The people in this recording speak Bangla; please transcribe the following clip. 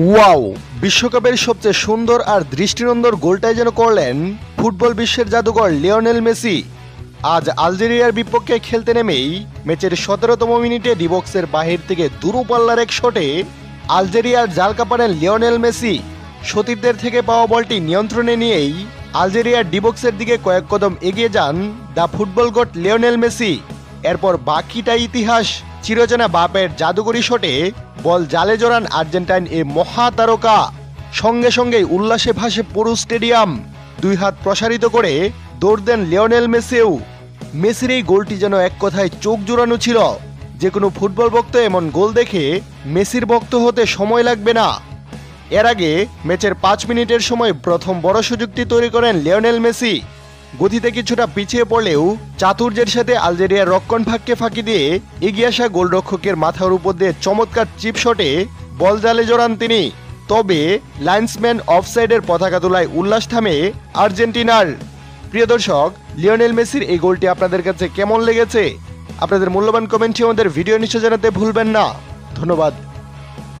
ওয়াও, বিশ্বকাপের সবচেয়ে সুন্দর আর দৃষ্টিনন্দন গোলটাই যেন করলেন ফুটবল বিশ্বের জাদুকর লিওনেল মেসি। আজ আলজেরিয়ার বিপক্ষে খেলতে নেমেই ম্যাচের 17তম মিনিটে ডিবক্সের বাহির থেকে দূরপাল্লার এক শটে আলজেরিয়ার জাল কাঁপানেন লিওনেল মেসি। সতীর্থদের থেকে পাওয়া বলটি নিয়ন্ত্রণে নিয়েই আলজেরিয়ার ডিবক্সের দিকে কয়েক কদম এগিয়ে যান the football god Lionel Messi. এরপর বাকিটা ইতিহাস। চিরচেনা বাপের জাদুকরি শটে বল জালে জড়ান আর্জেন্টাইন এ মহাতারকা। সঙ্গে সঙ্গেই উল্লাসে ভাসে পুরো স্টেডিয়াম। দুই হাত প্রসারিত করে দৌড় দেন লিওনেল মেসিও। মেসির এই গোলটি যেন এক কথায় চোখ জোড়ানো ছিল। যে কোনো ফুটবল ভক্ত এমন গোল দেখে মেসির ভক্ত হতে সময় লাগবে না। এর আগে ম্যাচের 5 মিনিটের সময় প্রথম বড় সুযোগটি তৈরি করেন লিওনেল মেসি। গতিতে কিছুটা পিছিয়ে পড়লেও চাতুর্যের সাথে আলজেরিয়ার রক্ষণভাগকে ফাঁকি দিয়ে এগিয়ে আসা গোলরক্ষকের মাথার উপর দিয়ে চমৎকার চিপ শটে বল জালে জড়ান তিনি। তবে লাইন্সম্যান অফসাইডের পতাকা তোলায় উল্লাস থামে আর্জেন্টিনার। প্রিয় দর্শক, লিওনেল মেসির এই গোলটি আপনাদের কাছে কেমন লেগেছে? আপনাদের মূল্যবান কমেন্টটি আমাদের ভিডিও নিচে জানাতে ভুলবেন না। ধন্যবাদ।